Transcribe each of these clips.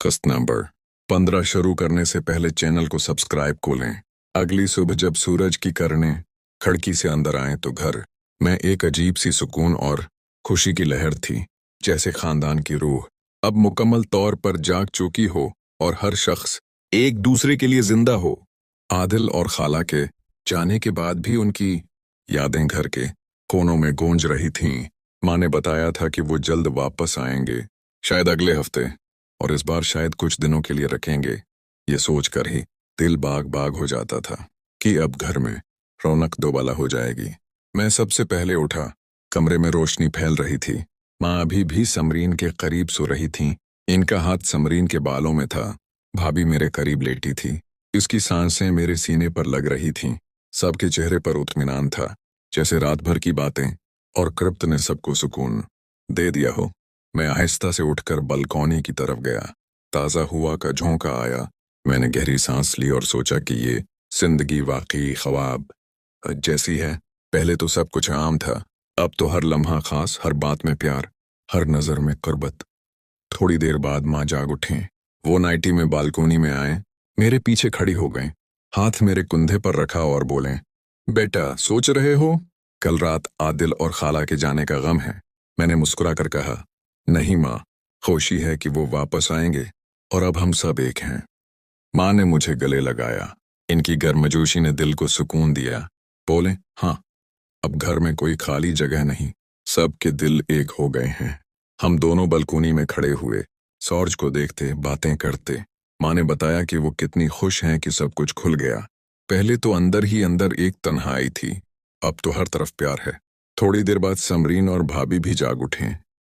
कस्ट नंबर 15 शुरू करने से पहले चैनल को सब्सक्राइब खोलें। अगली सुबह जब सूरज की किरणें खिड़की से अंदर आए तो घर में एक अजीब सी सुकून और खुशी की लहर थी, जैसे खानदान की रूह अब मुकम्मल तौर पर जाग चुकी हो और हर शख्स एक दूसरे के लिए जिंदा हो। आदिल और खाला के जाने के बाद भी उनकी यादें घर के कोनों में गूंज रही थीं। माँ ने बताया था कि वो जल्द वापस आएंगे, शायद अगले हफ्ते, और इस बार शायद कुछ दिनों के लिए रखेंगे। ये सोचकर ही दिल बाग बाग हो जाता था कि अब घर में रौनक दोबाला हो जाएगी। मैं सबसे पहले उठा। कमरे में रोशनी फैल रही थी। माँ अभी भी समरीन के करीब सो रही थीं। इनका हाथ समरीन के बालों में था। भाभी मेरे करीब लेटी थी। उसकी सांसें मेरे सीने पर लग रही थीं। सबके चेहरे पर इत्मीनान था, जैसे रात भर की बातें और कृप्त ने सबको सुकून दे दिया हो। मैं आहिस्ता से उठकर बालकनी की तरफ गया। ताज़ा हुआ का झोंका आया। मैंने गहरी सांस ली और सोचा कि ये जिंदगी वाकई ख्वाब जैसी है। पहले तो सब कुछ आम था, अब तो हर लम्हा खास, हर बात में प्यार, हर नज़र में कुर्बत। थोड़ी देर बाद माँ जाग उठें। वो नाइटी में बालकनी में आए, मेरे पीछे खड़ी हो गईं, हाथ मेरे कंधे पर रखा और बोलें, बेटा सोच रहे हो कल रात आदिल और खाला के जाने का गम है? मैंने मुस्कुरा कर कहा, नहीं माँ, खुशी है कि वो वापस आएंगे और अब हम सब एक हैं। माँ ने मुझे गले लगाया। इनकी गर्मजोशी ने दिल को सुकून दिया। बोले, हाँ, अब घर में कोई खाली जगह नहीं, सबके दिल एक हो गए हैं। हम दोनों बालकनी में खड़े हुए, सौरज को देखते, बातें करते। माँ ने बताया कि वो कितनी खुश हैं कि सब कुछ खुल गया। पहले तो अंदर ही अंदर एक तन्हाई थी, अब तो हर तरफ प्यार है। थोड़ी देर बाद समरीन और भाभी भी जाग उठे।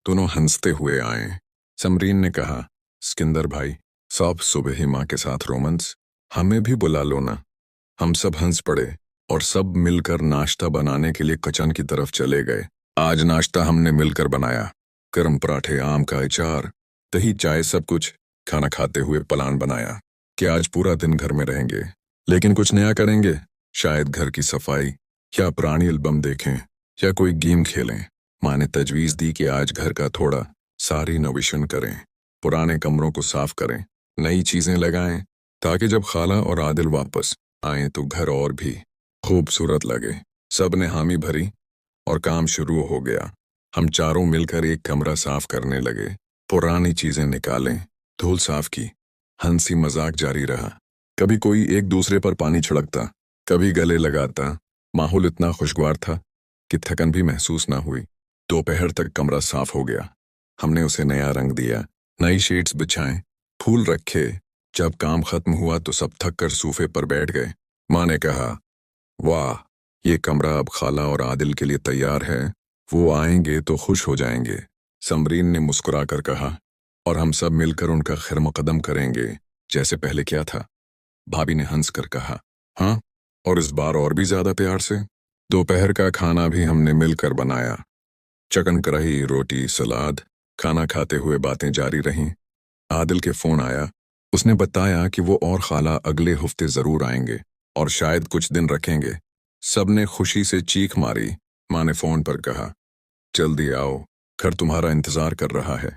दोनों हंसते हुए आए। समरीन ने कहा, सिकंदर भाई, सब सुबह ही माँ के साथ रोमांस, हमें भी बुला लो ना। हम सब हंस पड़े और सब मिलकर नाश्ता बनाने के लिए किचन की तरफ चले गए। आज नाश्ता हमने मिलकर बनाया। गर्म पराठे, आम का अचार, दही, चाय, सब कुछ। खाना खाते हुए प्लान बनाया कि आज पूरा दिन घर में रहेंगे, लेकिन कुछ नया करेंगे। शायद घर की सफाई, या पुरानी एल्बम देखें, या कोई गेम खेलें। माँ ने तजवीज दी कि आज घर का थोड़ा सारी नविशन करें, पुराने कमरों को साफ करें, नई चीजें लगाएं, ताकि जब खाला और आदिल वापस आएं तो घर और भी खूबसूरत लगे। सब ने हामी भरी और काम शुरू हो गया। हम चारों मिलकर एक कमरा साफ करने लगे, पुरानी चीजें निकालें, धूल साफ की, हंसी मजाक जारी रहा। कभी कोई एक दूसरे पर पानी छिड़कता, कभी गले लगाता। माहौल इतना खुशगवार था कि थकन भी महसूस ना हुई। दोपहर तक कमरा साफ हो गया। हमने उसे नया रंग दिया, नई शीट्स बिछाएं, फूल रखे। जब काम खत्म हुआ तो सब थक कर सोफे पर बैठ गए। माँ ने कहा, वाह, ये कमरा अब खाला और आदिल के लिए तैयार है, वो आएंगे तो खुश हो जाएंगे। समरीन ने मुस्कुरा कर कहा, और हम सब मिलकर उनका खैर मुकदम करेंगे, जैसे पहले क्या था। भाभी ने हंस कर कहा, हाँ, और इस बार और भी ज्यादा प्यार से। दोपहर का खाना भी हमने मिलकर बनाया। चिकन कढ़ाई, रोटी, सलाद। खाना खाते हुए बातें जारी रहीं। आदिल के फोन आया। उसने बताया कि वो और खाला अगले हफ्ते जरूर आएंगे और शायद कुछ दिन रखेंगे। सबने खुशी से चीख मारी। माँ ने फोन पर कहा, जल्दी आओ, घर तुम्हारा इंतजार कर रहा है।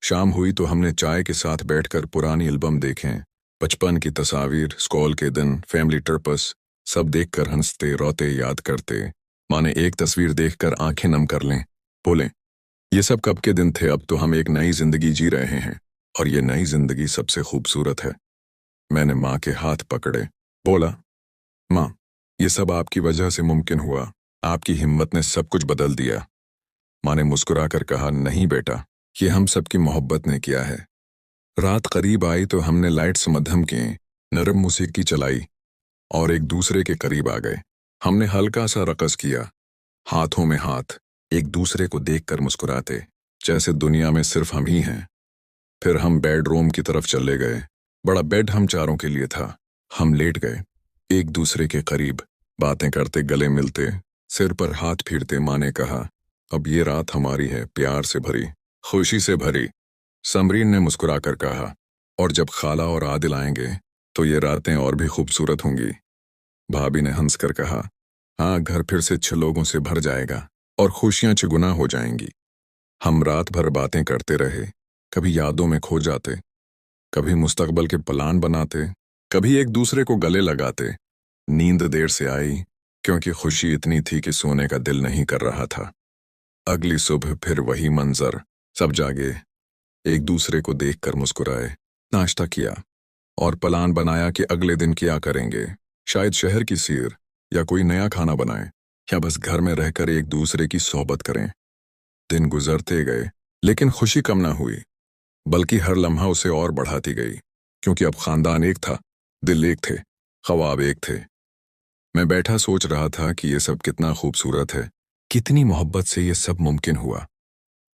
शाम हुई तो हमने चाय के साथ बैठकर पुरानी एल्बम देखें, बचपन की तस्वीर, स्कूल के दिन, फैमिली ट्रिप्स, सब देखकर हंसते, रोते, याद करते। माँ ने एक तस्वीर देखकर आंखें नम कर लें, बोले, ये सब कब के दिन थे, अब तो हम एक नई जिंदगी जी रहे हैं और ये नई जिंदगी सबसे खूबसूरत है। मैंने माँ के हाथ पकड़े, बोला, माँ, ये सब आपकी वजह से मुमकिन हुआ, आपकी हिम्मत ने सब कुछ बदल दिया। माँ ने मुस्कुरा कर कहा, नहीं बेटा, ये हम सबकी मोहब्बत ने किया है। रात करीब आई तो हमने लाइट्स मध्यम किए, नरम मौसीकी चलाई और एक दूसरे के करीब आ गए। हमने हल्का सा रक़स किया, हाथों में हाथ, एक दूसरे को देखकर मुस्कुराते, जैसे दुनिया में सिर्फ हम ही हैं। फिर हम बेडरूम की तरफ चले गए। बड़ा बेड हम चारों के लिए था। हम लेट गए, एक दूसरे के करीब, बातें करते, गले मिलते, सिर पर हाथ फेरते। माँ ने कहा, अब ये रात हमारी है, प्यार से भरी, खुशी से भरी। समरीन ने मुस्कुराकर कहा, और जब खाला और आदिल आएंगे तो ये रातें और भी खूबसूरत होंगी। भाभी ने हंसकर कहा, हाँ, घर फिर से 6 लोगों से भर जाएगा और खुशियां चुगुना हो जाएंगी। हम रात भर बातें करते रहे, कभी यादों में खो जाते, कभी मुस्तकबल के प्लान बनाते, कभी एक दूसरे को गले लगाते। नींद देर से आई क्योंकि खुशी इतनी थी कि सोने का दिल नहीं कर रहा था। अगली सुबह फिर वही मंजर, सब जागे, एक दूसरे को देखकर मुस्कुराए, नाश्ता किया और प्लान बनाया कि अगले दिन क्या करेंगे। शायद शहर की सैर या कोई नया खाना बनाएं या बस घर में रहकर एक दूसरे की सोहबत करें। दिन गुजरते गए लेकिन खुशी कम ना हुई, बल्कि हर लम्हा उसे और बढ़ाती गई, क्योंकि अब खानदान एक था, दिल एक थे, ख्वाब एक थे। मैं बैठा सोच रहा था कि ये सब कितना खूबसूरत है, कितनी मोहब्बत से ये सब मुमकिन हुआ।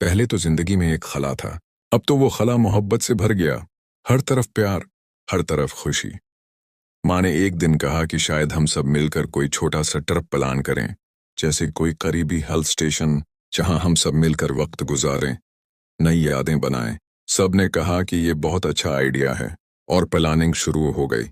पहले तो जिंदगी में एक खला था, अब तो वो खला मोहब्बत से भर गया। हर तरफ प्यार, हर तरफ खुशी। माँ ने एक दिन कहा कि शायद हम सब मिलकर कोई छोटा सा ट्रिप प्लान करें, जैसे कोई करीबी हिल स्टेशन जहां हम सब मिलकर वक्त गुजारें, नई यादें बनाएं। सब ने कहा कि ये बहुत अच्छा आइडिया है और प्लानिंग शुरू हो गई।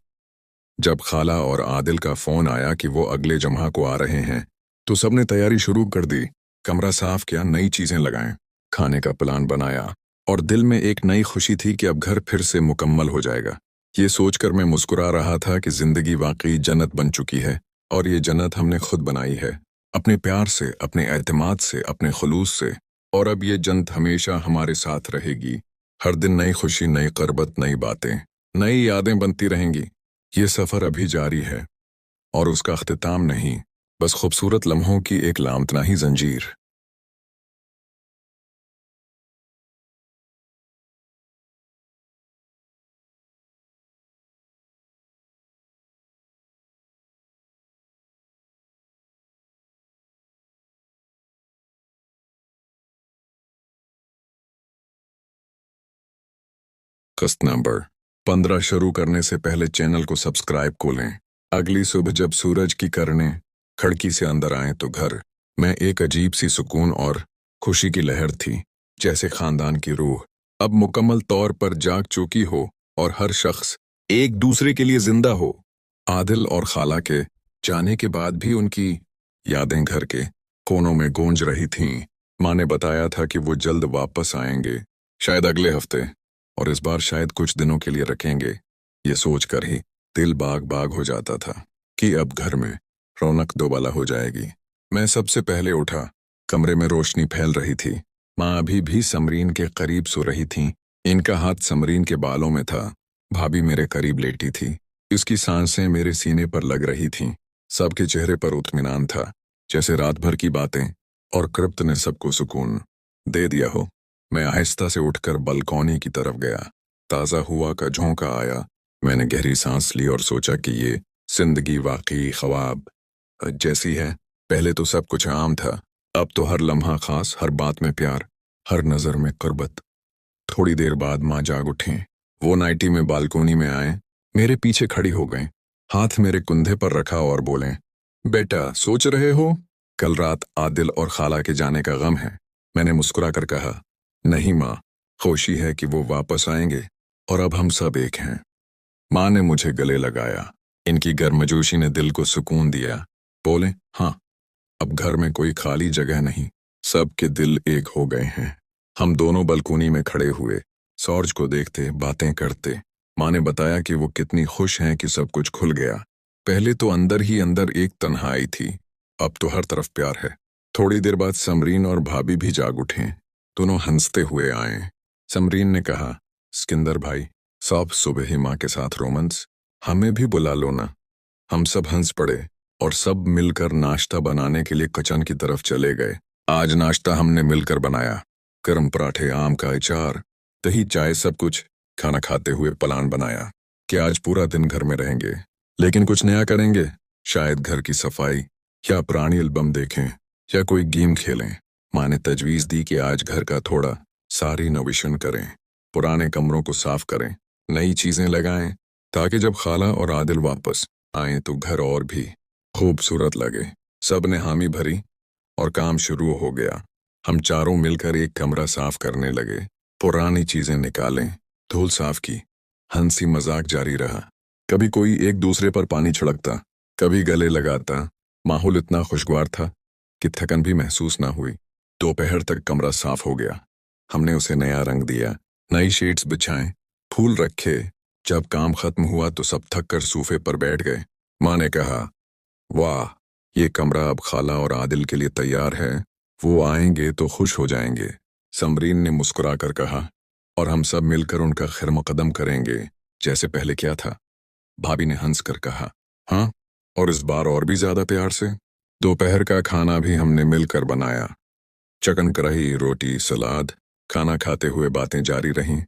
जब खाला और आदिल का फोन आया कि वो अगले जुम्मा को आ रहे हैं, तो सबने तैयारी शुरू कर दी। कमरा साफ किया, नई चीजें लगाएं, खाने का प्लान बनाया और दिल में एक नई खुशी थी कि अब घर फिर से मुकम्मल हो जाएगा। ये सोचकर मैं मुस्कुरा रहा था कि जिंदगी वाकई जन्नत बन चुकी है और ये जन्नत हमने खुद बनाई है, अपने प्यार से, अपने एतमाद से, अपने खुलूस से। और अब ये जन्नत हमेशा हमारे साथ रहेगी। हर दिन नई खुशी, नई करबत, नई बातें, नई यादें बनती रहेंगी। ये सफ़र अभी जारी है और उसका अख्तिताम नहीं, बस खूबसूरत लम्हों की एक लामतनाही जंजीर। कस्ट नंबर 15 शुरू करने से पहले चैनल को सब्सक्राइब को लें। अगली सुबह जब सूरज की किरणें खिड़की से अंदर आए तो घर में एक अजीब सी सुकून और खुशी की लहर थी, जैसे खानदान की रूह अब मुकम्मल तौर पर जाग चुकी हो और हर शख्स एक दूसरे के लिए जिंदा हो। आदिल और खाला के जाने के बाद भी उनकी यादें घर के कोनों में गूंज रही थीं। माँ ने बताया था कि वो जल्द वापस आएंगे, शायद अगले हफ्ते, और इस बार शायद कुछ दिनों के लिए रखेंगे। ये सोचकर ही दिल बाग बाग हो जाता था कि अब घर में रौनक दोबाला हो जाएगी। मैं सबसे पहले उठा। कमरे में रोशनी फैल रही थी। माँ अभी भी समरीन के करीब सो रही थीं। इनका हाथ समरीन के बालों में था। भाभी मेरे करीब लेटी थी। इसकी सांसें मेरे सीने पर लग रही थीं। सबके चेहरे पर इत्मीनान था, जैसे रात भर की बातें और कृप्त ने सबको सुकून दे दिया हो। मैं आहिस्ता से उठकर बालकनी की तरफ गया। ताज़ा हुआ का झोंका आया। मैंने गहरी सांस ली और सोचा कि ये जिंदगी वाकई ख्वाब जैसी है। पहले तो सब कुछ आम था, अब तो हर लम्हा खास, हर बात में प्यार, हर नज़र में कुर्बत। थोड़ी देर बाद माँ जाग उठीं। वो नाइटी में बालकनी में आए, मेरे पीछे खड़ी हो गईं, हाथ मेरे कुंधे पर रखा और बोले, बेटा सोच रहे हो कल रात आदिल और खाला के जाने का गम है? मैंने मुस्कुरा कर कहा, नहीं माँ, खुशी है कि वो वापस आएंगे और अब हम सब एक हैं। माँ ने मुझे गले लगाया। इनकी गर्मजोशी ने दिल को सुकून दिया। बोले, हाँ, अब घर में कोई खाली जगह नहीं, सबके दिल एक हो गए हैं। हम दोनों बालकनी में खड़े हुए, सूरज को देखते, बातें करते। माँ ने बताया कि वो कितनी खुश हैं कि सब कुछ खुल गया। पहले तो अंदर ही अंदर एक तन्हाई थी, अब तो हर तरफ प्यार है। थोड़ी देर बाद समरीन और भाभी भी जाग उठे। दोनों हंसते हुए आए। समरीन ने कहा, सिकंदर भाई, सब सुबह ही माँ के साथ रोमांस, हमें भी बुला लो ना। हम सब हंस पड़े और सब मिलकर नाश्ता बनाने के लिए किचन की तरफ चले गए। आज नाश्ता हमने मिलकर बनाया। गर्म पराठे, आम का अचार, दही, चाय, सब कुछ। खाना खाते हुए प्लान बनाया कि आज पूरा दिन घर में रहेंगे, लेकिन कुछ नया करेंगे। शायद घर की सफाई या पुरानी एल्बम देखें या कोई गेम खेलें। माँ ने तजवीज़ दी कि आज घर का थोड़ा सारी नविशन करें, पुराने कमरों को साफ करें, नई चीज़ें लगाएं, ताकि जब खाला और आदिल वापस आएं तो घर और भी खूबसूरत लगे। सब ने हामी भरी और काम शुरू हो गया। हम चारों मिलकर एक कमरा साफ करने लगे, पुरानी चीज़ें निकालें, धूल साफ की, हंसी मजाक जारी रहा। कभी कोई एक दूसरे पर पानी छिड़कता, कभी गले लगाता। माहौल इतना खुशगवार था कि थकन भी महसूस ना हुई। दोपहर तक कमरा साफ हो गया। हमने उसे नया रंग दिया, नई शीट्स बिछाएं, फूल रखे। जब काम खत्म हुआ तो सब थक कर सोफे पर बैठ गए। माँ ने कहा, वाह, ये कमरा अब खाला और आदिल के लिए तैयार है। वो आएंगे तो खुश हो जाएंगे। समरीन ने मुस्कुरा कर कहा, और हम सब मिलकर उनका खैरमकदम करेंगे जैसे पहले किया था। भाभी ने हंस कर कहा, हाँ, और इस बार और भी ज्यादा प्यार से। दोपहर का खाना भी हमने मिलकर बनाया। चिकन कढ़ाई, रोटी, सलाद। खाना खाते हुए बातें जारी रहीं।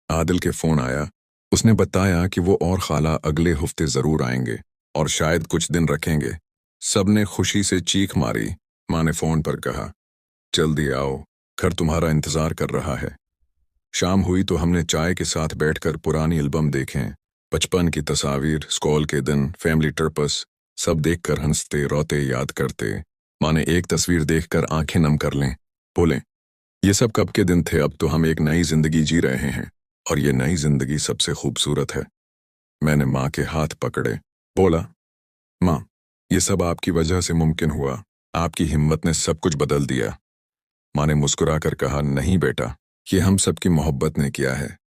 आदिल के फोन आया। उसने बताया कि वो और खाला अगले हफ्ते जरूर आएंगे और शायद कुछ दिन रखेंगे। सबने खुशी से चीख मारी। माँ ने फोन पर कहा, जल्दी आओ, घर तुम्हारा इंतजार कर रहा है। शाम हुई तो हमने चाय के साथ बैठकर पुरानी एल्बम देखें। बचपन की तस्वीर, स्कूल के दिन, फैमिली ट्रिप्स, सब देखकर हंसते रोते याद करते। माँ ने एक तस्वीर देखकर आंखें नम कर लें, बोले, ये सब कब के दिन थे, अब तो हम एक नई जिंदगी जी रहे हैं और ये नई जिंदगी सबसे खूबसूरत है। मैंने माँ के हाथ पकड़े, बोला, माँ, ये सब आपकी वजह से मुमकिन हुआ। आपकी हिम्मत ने सब कुछ बदल दिया। माँ ने मुस्कुराकर कहा, नहीं बेटा, ये हम सबकी मोहब्बत ने किया है।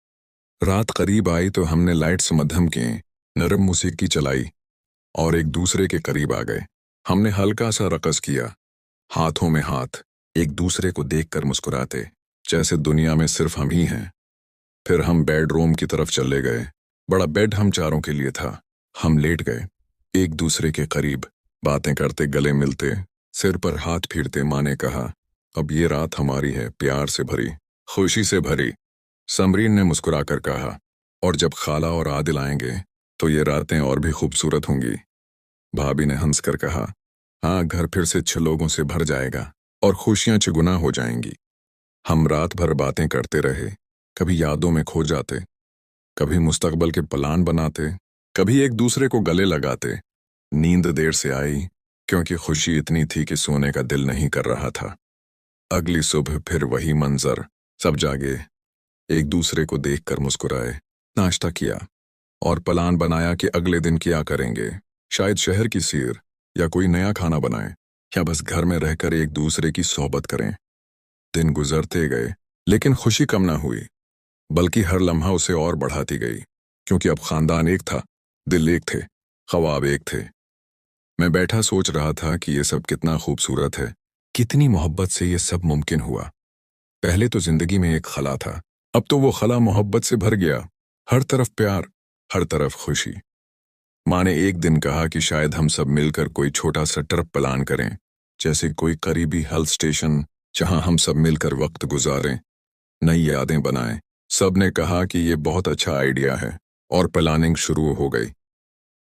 रात करीब आई तो हमने लाइट्स मध्यम किए, नरम मौसीकी चलाई और एक दूसरे के करीब आ गए। हमने हल्का सा रक़स किया, हाथों में हाथ, एक दूसरे को देखकर मुस्कुराते, जैसे दुनिया में सिर्फ हम ही हैं। फिर हम बेडरूम की तरफ चले गए। बड़ा बेड हम चारों के लिए था। हम लेट गए, एक दूसरे के करीब, बातें करते, गले मिलते, सिर पर हाथ फेरते। माँ ने कहा, अब ये रात हमारी है, प्यार से भरी, खुशी से भरी। समरीन ने मुस्कुराकर कहा, और जब खाला और आदिल आएंगे तो ये रातें और भी खूबसूरत होंगी। भाभी ने हंसकर कहा, हाँ, घर फिर से 6 लोगों से भर जाएगा और खुशियां चुगुना हो जाएंगी। हम रात भर बातें करते रहे, कभी यादों में खो जाते, कभी मुस्तकबल के प्लान बनाते, कभी एक दूसरे को गले लगाते। नींद देर से आई क्योंकि खुशी इतनी थी कि सोने का दिल नहीं कर रहा था। अगली सुबह फिर वही मंजर, सब जागे, एक दूसरे को देखकर मुस्कुराए। नाश्ता किया और प्लान बनाया कि अगले दिन क्या करेंगे। शायद शहर की सैर, या कोई नया खाना बनाएं, या बस घर में रहकर एक दूसरे की सोहबत करें। दिन गुजरते गए लेकिन खुशी कम ना हुई, बल्कि हर लम्हा उसे और बढ़ाती गई, क्योंकि अब खानदान एक था, दिल एक थे, ख्वाब एक थे। मैं बैठा सोच रहा था कि ये सब कितना खूबसूरत है, कितनी मोहब्बत से ये सब मुमकिन हुआ। पहले तो जिंदगी में एक खला था, अब तो वो खला मोहब्बत से भर गया। हर तरफ प्यार, हर तरफ खुशी। माँ ने एक दिन कहा कि शायद हम सब मिलकर कोई छोटा सा ट्रिप प्लान करें, जैसे कोई करीबी हिल स्टेशन जहां हम सब मिलकर वक्त गुजारें, नई यादें बनाएं। सब ने कहा कि ये बहुत अच्छा आइडिया है और प्लानिंग शुरू हो गई।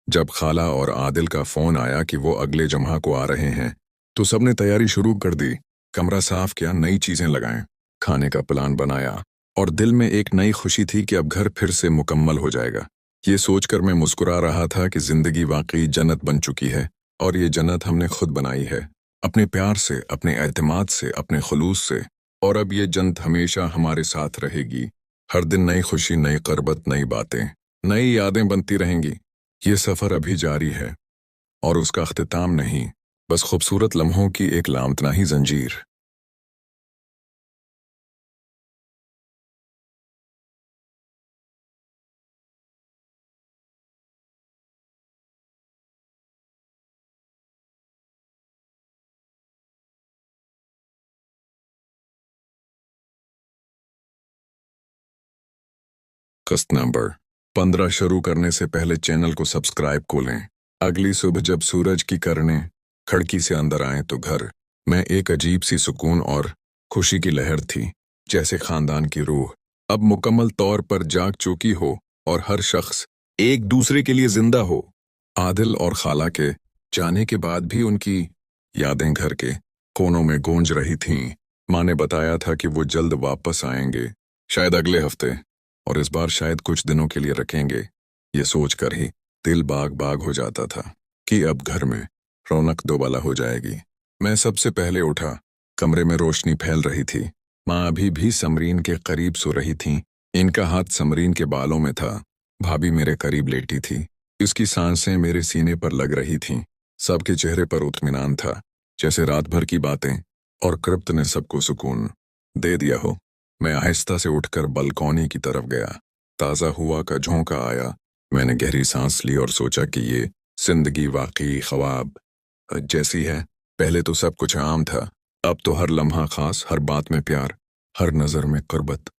जब खाला और आदिल का फोन आया कि वो अगले जुम्मा को आ रहे हैं तो सबने तैयारी शुरू कर दी। कमरा साफ किया, नई चीजें लगाएं, खाने का प्लान बनाया और दिल में एक नई खुशी थी कि अब घर फिर से मुकम्मल हो जाएगा। ये सोचकर मैं मुस्कुरा रहा था कि जिंदगी वाकई जन्नत बन चुकी है और ये जन्नत हमने खुद बनाई है, अपने प्यार से, अपने एतमाद से, अपने खुलूस से। और अब ये जन्नत हमेशा हमारे साथ रहेगी। हर दिन नई खुशी, नई करबत, नई बातें, नई यादें बनती रहेंगी। ये सफ़र अभी जारी है और उसका अख्तिताम नहीं, बस खूबसूरत लम्हों की एक लामतनाही जंजीर। कस्ट नंबर 15 शुरू करने से पहले चैनल को सब्सक्राइब को लें। अगली सुबह जब सूरज की किरणें खिड़की से अंदर आए तो घर में एक अजीब सी सुकून और खुशी की लहर थी, जैसे खानदान की रूह अब मुकम्मल तौर पर जाग चुकी हो और हर शख्स एक दूसरे के लिए जिंदा हो। आदिल और खाला के जाने के बाद भी उनकी यादें घर के कोनों में गूंज रही थीं। माँ ने बताया था कि वो जल्द वापस आएंगे, शायद अगले हफ्ते, और इस बार शायद कुछ दिनों के लिए रखेंगे। ये सोचकर ही दिल बाग बाग हो जाता था कि अब घर में रौनक दोबाला हो जाएगी। मैं सबसे पहले उठा। कमरे में रोशनी फैल रही थी। माँ अभी भी समरीन के करीब सो रही थीं। इनका हाथ समरीन के बालों में था। भाभी मेरे करीब लेटी थी। इसकी सांसें मेरे सीने पर लग रही थीं। सबके चेहरे पर इत्मीनान था, जैसे रात भर की बातें और कृप्त ने सबको सुकून दे दिया हो। मैं आहिस्ता से उठकर बालकनी की तरफ गया। ताज़ा हुआ का झोंका आया। मैंने गहरी सांस ली और सोचा कि ये जिंदगी वाकई ख्वाब जैसी है। पहले तो सब कुछ आम था, अब तो हर लम्हा खास, हर बात में प्यार, हर नज़र में कुर्बत।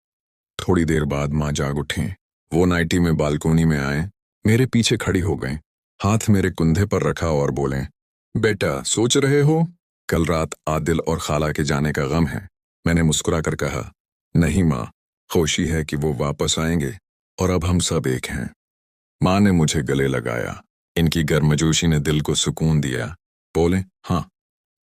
थोड़ी देर बाद माँ जाग उठीं। वो नाइटी में बालकोनी में आए, मेरे पीछे खड़ी हो गईं, हाथ मेरे कंधे पर रखा और बोलें, बेटा सोच रहे हो? कल रात आदिल और खाला के जाने का गम है। मैंने मुस्कुरा कर कहा, नहीं माँ, खुशी है कि वो वापस आएंगे और अब हम सब एक हैं। माँ ने मुझे गले लगाया। इनकी गर्मजोशी ने दिल को सुकून दिया। बोले, हाँ,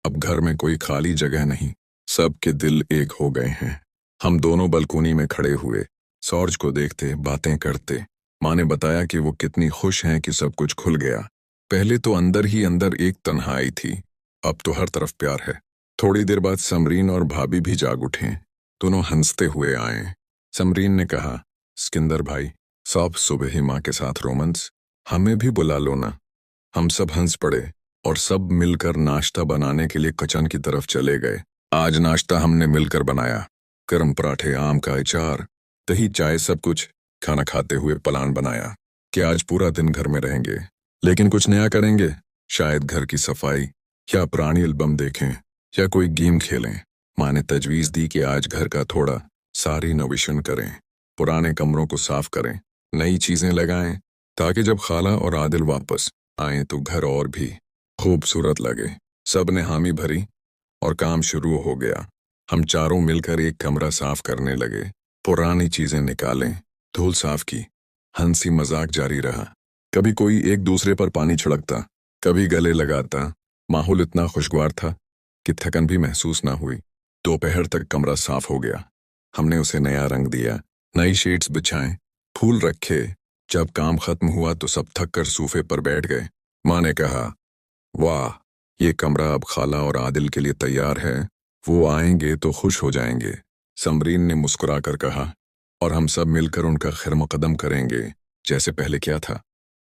अब घर में कोई खाली जगह नहीं, सबके दिल एक हो गए हैं। हम दोनों बालकोनी में खड़े हुए, सूरज को देखते, बातें करते। माँ ने बताया कि वो कितनी खुश हैं कि सब कुछ खुल गया। पहले तो अंदर ही अंदर एक तन्हाई थी, अब तो हर तरफ प्यार है। थोड़ी देर बाद समरीन और भाभी भी जाग उठे। दोनों हंसते हुए आए। समरीन ने कहा, सिकंदर भाई, सब सुबह ही माँ के साथ रोमांस, हमें भी बुला लो ना। हम सब हंस पड़े और सब मिलकर नाश्ता बनाने के लिए किचन की तरफ चले गए। आज नाश्ता हमने मिलकर बनाया, गरम पराठे, आम का अचार, दही, चाय, सब कुछ। खाना खाते हुए प्लान बनाया कि आज पूरा दिन घर में रहेंगे, लेकिन कुछ नया करेंगे। शायद घर की सफाई या पुरानी एल्बम देखें या कोई गेम खेलें। माँ ने तजवीज़ दी कि आज घर का थोड़ा सारी नविशन करें, पुराने कमरों को साफ करें, नई चीज़ें लगाएं, ताकि जब खाला और आदिल वापस आएं तो घर और भी खूबसूरत लगे। सब ने हामी भरी और काम शुरू हो गया। हम चारों मिलकर एक कमरा साफ करने लगे, पुरानी चीज़ें निकालें, धूल साफ की, हंसी मजाक जारी रहा। कभी कोई एक दूसरे पर पानी छिड़कता, कभी गले लगाता। माहौल इतना खुशगवार था कि थकन भी महसूस ना हुई। दोपहर तक कमरा साफ हो गया। हमने उसे नया रंग दिया, नई शीट्स बिछाएं, फूल रखे। जब काम खत्म हुआ तो सब थक कर सोफे पर बैठ गए। माँ ने कहा, वाह, ये कमरा अब खाला और आदिल के लिए तैयार है, वो आएंगे तो खुश हो जाएंगे। समरीन ने मुस्कुरा कर कहा, और हम सब मिलकर उनका खैर मुकदम करेंगे जैसे पहले क्या था।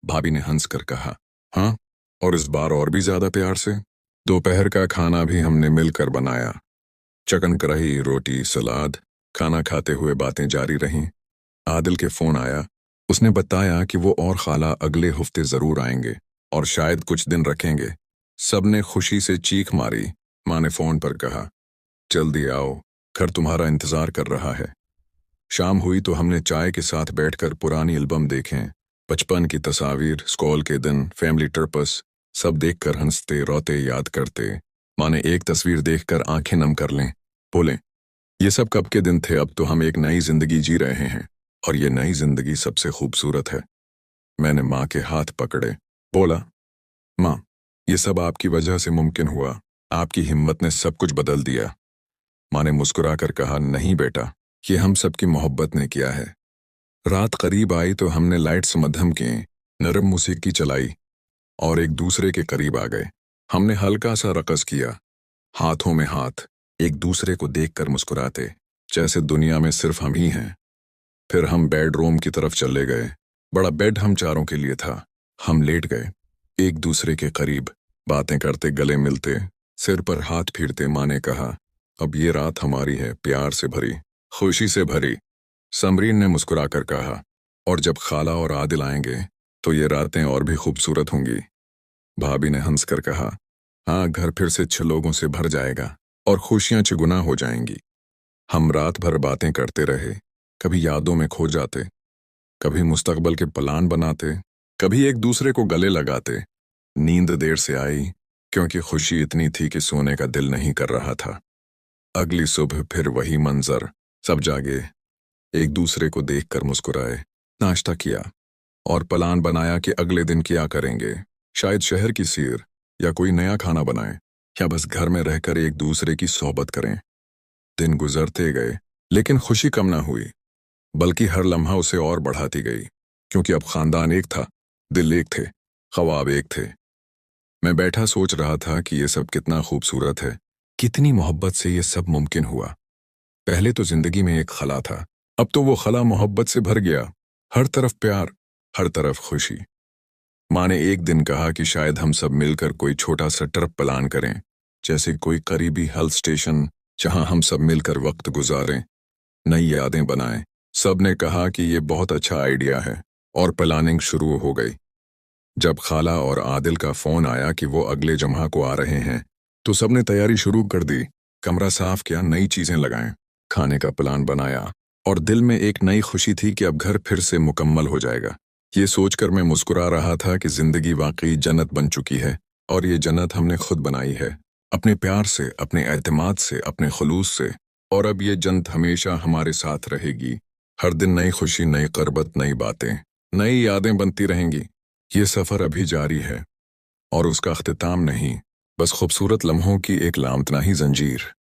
भाभी ने हंस कर कहा, हाँ, और इस बार और भी ज्यादा प्यार से। दोपहर का खाना भी हमने मिलकर बनाया, चिकन कढ़ाई, रोटी, सलाद। खाना खाते हुए बातें जारी रहीं। आदिल के फोन आया। उसने बताया कि वो और खाला अगले हफ्ते जरूर आएंगे और शायद कुछ दिन रखेंगे। सबने खुशी से चीख मारी। माँ ने फोन पर कहा, जल्दी आओ, घर तुम्हारा इंतजार कर रहा है। शाम हुई तो हमने चाय के साथ बैठकर पुरानी एल्बम देखें, बचपन की तस्वीर, स्कूल के दिन, फैमिली ट्रिप्स, सब देखकर हंसते रोते याद करते। माँ ने एक तस्वीर देखकर आंखें नम कर लें, बोले, ये सब कब के दिन थे, अब तो हम एक नई जिंदगी जी रहे हैं और ये नई जिंदगी सबसे खूबसूरत है। मैंने माँ के हाथ पकड़े, बोला, माँ, ये सब आपकी वजह से मुमकिन हुआ, आपकी हिम्मत ने सब कुछ बदल दिया। माँ ने मुस्कुरा कर कहा, नहीं बेटा, ये हम सबकी मोहब्बत ने किया है। रात करीब आई तो हमने लाइट्स मध्यम किए, नरम मौसीकी चलाई और एक दूसरे के करीब आ गए। हमने हल्का सा रक़स किया, हाथों में हाथ, एक दूसरे को देखकर मुस्कुराते, जैसे दुनिया में सिर्फ हम ही हैं। फिर हम बेडरूम की तरफ चले गए। बड़ा बेड हम चारों के लिए था। हम लेट गए, एक दूसरे के करीब, बातें करते, गले मिलते, सिर पर हाथ फेरते। माँ ने कहा, अब ये रात हमारी है, प्यार से भरी, खुशी से भरी। समरीन ने मुस्कुराकर कहा, और जब खाला और आदिल आएंगे तो ये रातें और भी खूबसूरत होंगी। भाभी ने हंसकर कहा, हाँ, घर फिर से 6 लोगों से भर जाएगा और खुशियां चुगुना हो जाएंगी। हम रात भर बातें करते रहे, कभी यादों में खो जाते, कभी मुस्तकबल के प्लान बनाते, कभी एक दूसरे को गले लगाते। नींद देर से आई क्योंकि खुशी इतनी थी कि सोने का दिल नहीं कर रहा था। अगली सुबह फिर वही मंजर, सब जागे, एक दूसरे को देखकर मुस्कुराए, नाश्ता किया और प्लान बनाया कि अगले दिन क्या करेंगे। शायद शहर की सैर या कोई नया खाना बनाएं या बस घर में रहकर एक दूसरे की सोहबत करें। दिन गुजरते गए लेकिन खुशी कम ना हुई, बल्कि हर लम्हा उसे और बढ़ाती गई, क्योंकि अब खानदान एक था, दिल एक थे, ख्वाब एक थे। मैं बैठा सोच रहा था कि ये सब कितना खूबसूरत है, कितनी मोहब्बत से ये सब मुमकिन हुआ। पहले तो जिंदगी में एक खला था, अब तो वो खला मोहब्बत से भर गया, हर तरफ प्यार, हर तरफ खुशी। माँ ने एक दिन कहा कि शायद हम सब मिलकर कोई छोटा सा ट्रिप प्लान करें, जैसे कोई करीबी हिल स्टेशन जहां हम सब मिलकर वक्त गुजारें, नई यादें बनाएं, सब ने कहा कि ये बहुत अच्छा आइडिया है और प्लानिंग शुरू हो गई। जब खाला और आदिल का फोन आया कि वो अगले जुम्मा को आ रहे हैं, तो सबने तैयारी शुरू कर दी। कमरा साफ किया, नई चीजें लगाएं, खाने का प्लान बनाया और दिल में एक नई खुशी थी कि अब घर फिर से मुकम्मल हो जाएगा। ये सोचकर मैं मुस्कुरा रहा था कि जिंदगी वाकई जन्नत बन चुकी है और ये जन्नत हमने खुद बनाई है, अपने प्यार से, अपने एतमाद से, अपने खुलूस से। और अब ये जन्नत हमेशा हमारे साथ रहेगी। हर दिन नई खुशी, नई करबत, नई बातें, नई यादें बनती रहेंगी। ये सफ़र अभी जारी है और उसका अख्तिताम नहीं, बस खूबसूरत लम्हों की एक लामतनाही जंजीर।